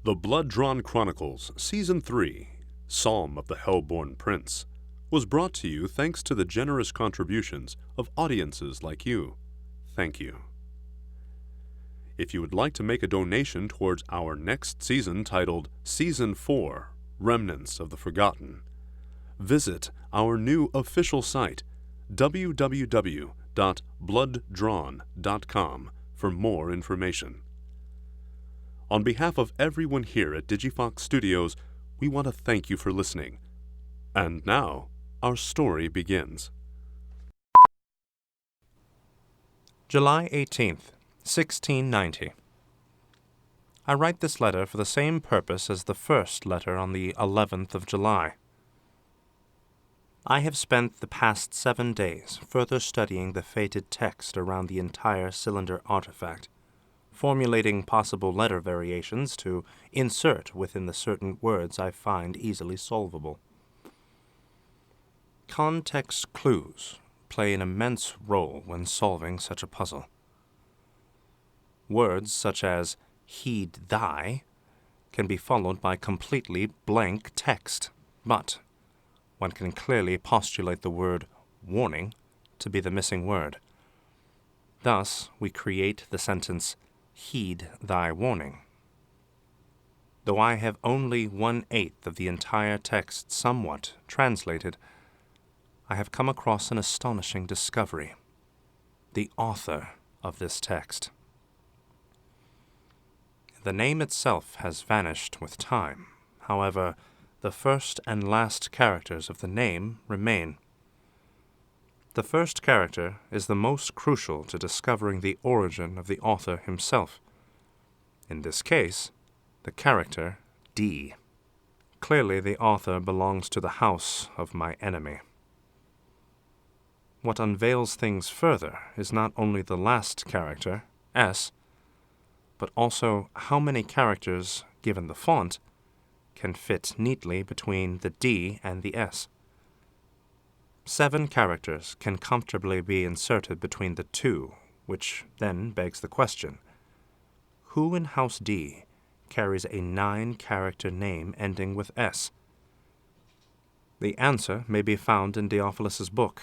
The Blood-Drawn Chronicles, Season 3, Psalm of the Hellborn Prince, was brought to you thanks to the generous contributions of audiences like you. Thank you. If you would like to make a donation towards our next season titled Season 4, Remnants of the Forgotten, visit our new official site, www.blooddrawn.com, for more information. On behalf of everyone here at DigiFox Studios, we want to thank you for listening. And now, our story begins. July 18th, 1690. I write this letter for the same purpose as the first letter on the 11th of July. I have spent the past 7 days further studying the fated text around the entire cylinder artifact, formulating possible letter variations to insert within the certain words I find easily solvable. Context clues play an immense role when solving such a puzzle. Words such as heed thy can be followed by completely blank text, but one can clearly postulate the word warning to be the missing word. Thus, we create the sentence, heed thy warning. Though I have only 1/8 of the entire text somewhat translated, I have come across an astonishing discovery: the author of this text. The name itself has vanished with time. However, the first and last characters of the name remain. The first character is the most crucial to discovering the origin of the author himself. In this case, the character D. Clearly, the author belongs to the house of my enemy. What unveils things further is not only the last character, S, but also how many characters, given the font, can fit neatly between the D and the S. 7 characters can comfortably be inserted between the two, which then begs the question: who in House D carries a 9-character name ending with S? The answer may be found in Diophilus's book,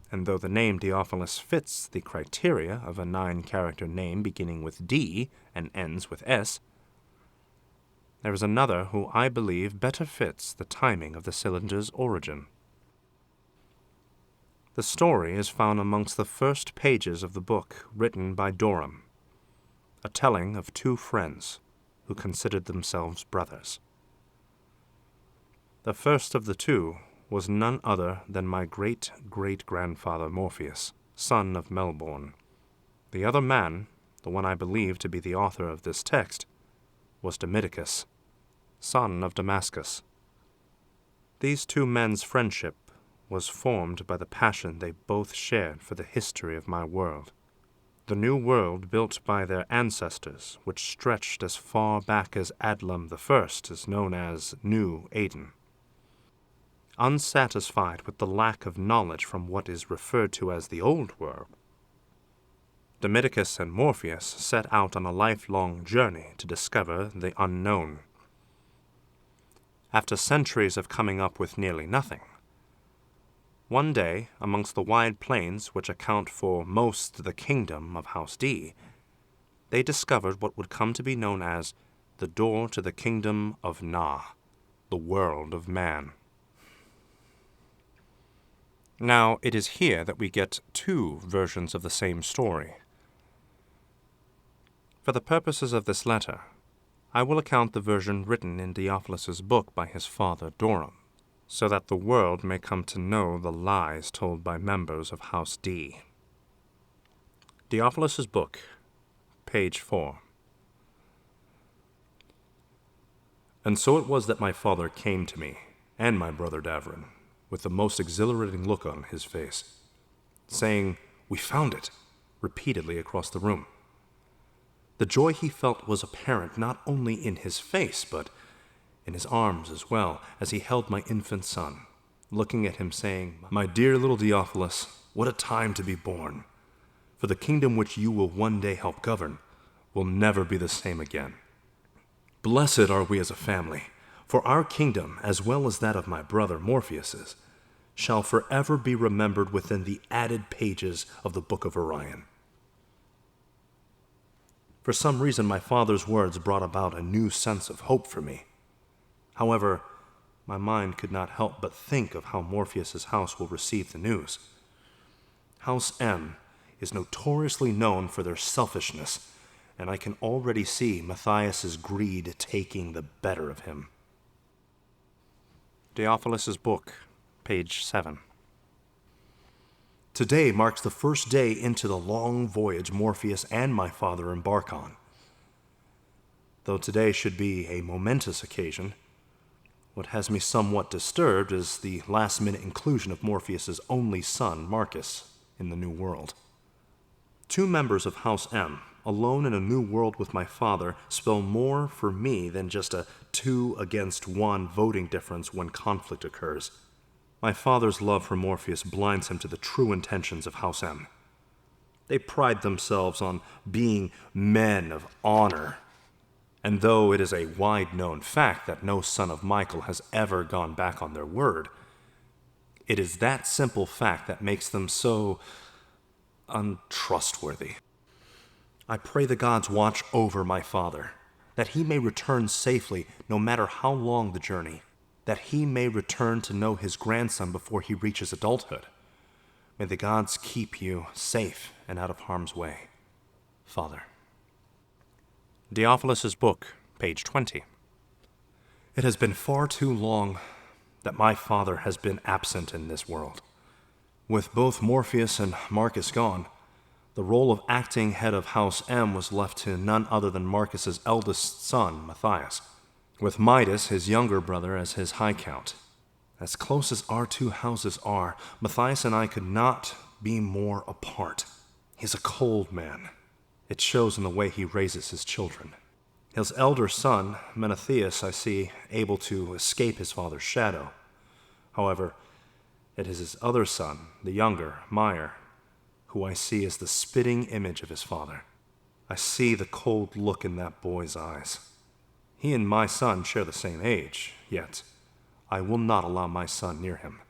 and though the name Diophilos fits the criteria of a 9-character name beginning with D and ends with S, there is another who I believe better fits the timing of the cylinder's origin. The story is found amongst the first pages of the book written by Dorum, a telling of 2 friends who considered themselves brothers. The first of the 2 was none other than my great-great-grandfather Morpheus, son of Melbourne. The other man, the one I believe to be the author of this text, was Demidicus, son of Damascus. These 2 men's friendship was formed by the passion they both shared for the history of my world, the new world built by their ancestors, which stretched as far back as Adlam I is known as New Aden. Unsatisfied with the lack of knowledge from what is referred to as the Old World, Demidicus and Morpheus set out on a lifelong journey to discover the unknown. After centuries of coming up with nearly nothing, one day, amongst the wide plains which account for most of the kingdom of House D, they discovered what would come to be known as the door to the kingdom of Na, the world of man. Now, it is here that we get 2 versions of the same story. For the purposes of this letter, I will account the version written in Diophilus's book by his father Dorum, so that the world may come to know the lies told by members of House D. Diophilus's book, page 4. And so it was that my father came to me, and my brother Davrin, with the most exhilarating look on his face, saying, "We found it," repeatedly across the room. The joy he felt was apparent not only in his face, but in his arms as well, as he held my infant son, looking at him saying, "My dear little Diophilos, what a time to be born! For the kingdom which you will one day help govern will never be the same again. Blessed are we as a family, for our kingdom, as well as that of my brother Morpheus's, shall forever be remembered within the added pages of the Book of Orion. For some reason, my father's words brought about a new sense of hope for me. However, my mind could not help but think of how Morpheus's house will receive the news. House M is notoriously known for their selfishness, and I can already see Matthias's greed taking the better of him. Theophilus's book, page 7. Today marks the first day into the long voyage Morpheus and my father embark on. Though today should be a momentous occasion, what has me somewhat disturbed is the last-minute inclusion of Morpheus's only son, Marcus, in the New World. 2 members of House M, alone in a new world with my father, spell more for me than just a 2-against-1 voting difference when conflict occurs. My father's love for Morpheus blinds him to the true intentions of House M. They pride themselves on being men of honor, and though it is a wide-known fact that no son of Michael has ever gone back on their word, it is that simple fact that makes them so untrustworthy. I pray the gods watch over my father, that he may return safely no matter how long the journey, that he may return to know his grandson before he reaches adulthood. May the gods keep you safe and out of harm's way. Father. Theophilus's book, page 20. It has been far too long that my father has been absent in this world. With both Morpheus and Marcus gone, the role of acting head of House M was left to none other than Marcus's eldest son, Matthias, with Midas, his younger brother, as his high count. As close as our 2 houses are, Matthias and I could not be more apart. He's a cold man. It shows in the way he raises his children. His elder son, Menethius, I see able to escape his father's shadow. However, it is his other son, the younger, Myrick, who I see as the spitting image of his father. I see the cold look in that boy's eyes. He and my son share the same age, yet I will not allow my son near him.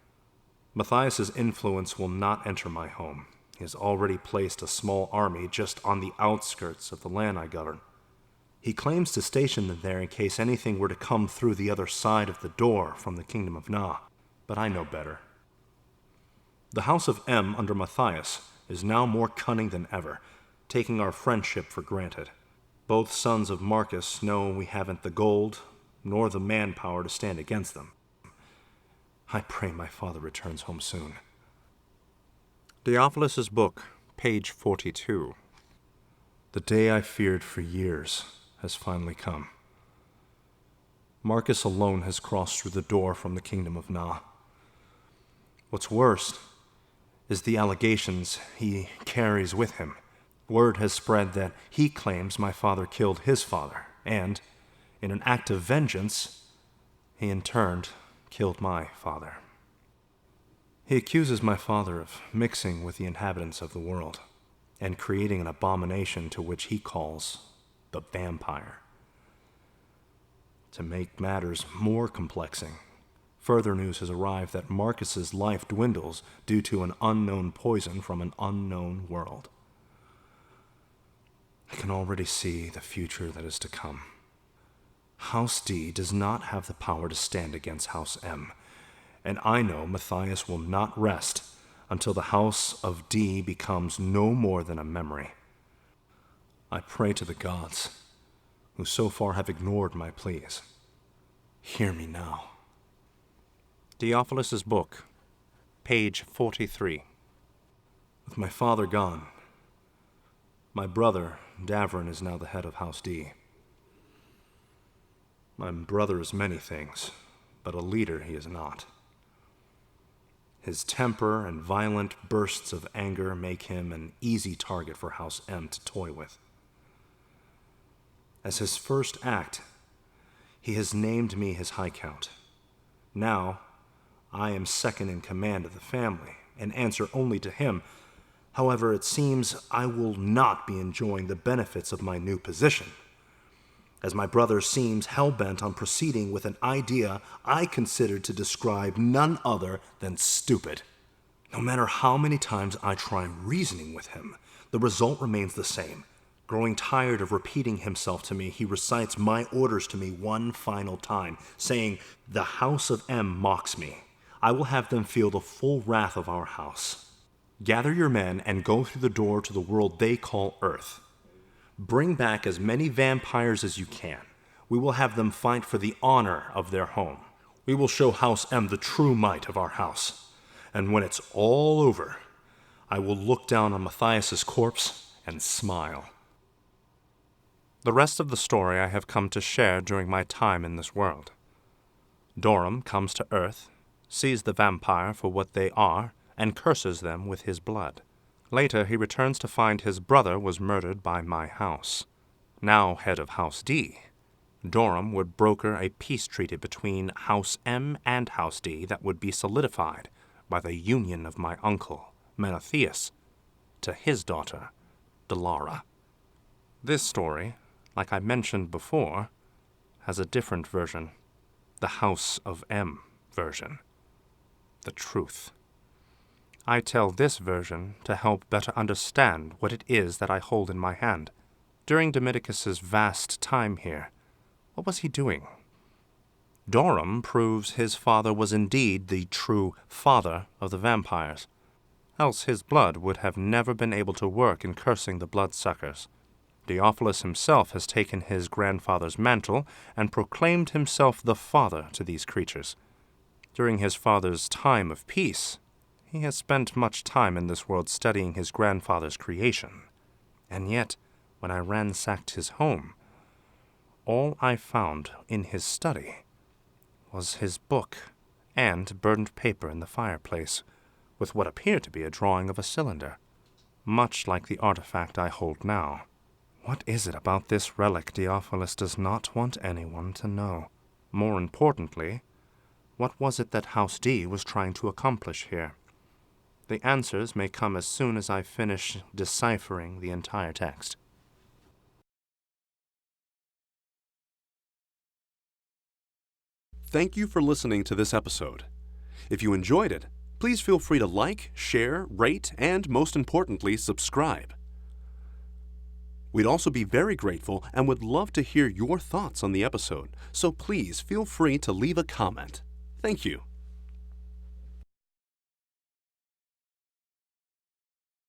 Matthias's influence will not enter my home. He has already placed a small army just on the outskirts of the land I govern. He claims to station them there in case anything were to come through the other side of the door from the kingdom of Na, but I know better. The House of M under Matthias is now more cunning than ever, taking our friendship for granted. Both sons of Marcus know we haven't the gold nor the manpower to stand against them. I pray my father returns home soon. Theophilus's book, page 42. The day I feared for years has finally come. Marcus alone has crossed through the door from the kingdom of Na. What's worst is the allegations he carries with him. Word has spread that he claims my father killed his father, and, in an act of vengeance, he in turn killed my father. He accuses my father of mixing with the inhabitants of the world and creating an abomination to which he calls the vampire. To make matters more complexing, further news has arrived that Marcus's life dwindles due to an unknown poison from an unknown world. I can already see the future that is to come. House D does not have the power to stand against House M, and I know Matthias will not rest until the House of D becomes no more than a memory. I pray to the gods, who so far have ignored my pleas. Hear me now. Theophilus's book, page 43. With my father gone, my brother, Davrin, is now the head of House D. My brother is many things, but a leader he is not. His temper and violent bursts of anger make him an easy target for House M to toy with. As his first act, he has named me his High Count. Now, I am second in command of the family and answer only to him. However, it seems I will not be enjoying the benefits of my new position. as my brother seems hell-bent on proceeding with an idea I consider to describe none other than stupid. No matter how many times I try reasoning with him, the result remains the same. Growing tired of repeating himself to me, he recites my orders to me one final time, saying, "The house of M mocks me. I will have them feel the full wrath of our house. Gather your men and go through the door to the world they call Earth. Bring back as many vampires as you can. We will have them fight for the honor of their home. We will show House M the true might of our house. And when it's all over, I will look down on Matthias's corpse and smile." The rest of the story I have come to share during my time in this world. Dorum comes to Earth, sees the vampire for what they are, and curses them with his blood. Later, he returns to find his brother was murdered by my house. Now head of House D, Dorum would broker a peace treaty between House M and House D that would be solidified by the union of my uncle, Menathias, to his daughter, Delara. This story, like I mentioned before, has a different version, the House of M version, the truth. I tell this version to help better understand what it is that I hold in my hand. During Domiticus's vast time here, what was he doing? Dorum proves his father was indeed the true father of the vampires, else his blood would have never been able to work in cursing the bloodsuckers. Theophilus himself has taken his grandfather's mantle and proclaimed himself the father to these creatures. During his father's time of peace, he has spent much time in this world studying his grandfather's creation. And yet, when I ransacked his home, all I found in his study was his book and burnt paper in the fireplace, with what appeared to be a drawing of a cylinder, much like the artifact I hold now. What is it about this relic Theophilus does not want anyone to know? More importantly, what was it that House D was trying to accomplish here? The answers may come as soon as I finish deciphering the entire text. Thank you for listening to this episode. If you enjoyed it, please feel free to like, share, rate, and most importantly, subscribe. We'd also be very grateful and would love to hear your thoughts on the episode, so please feel free to leave a comment. Thank you.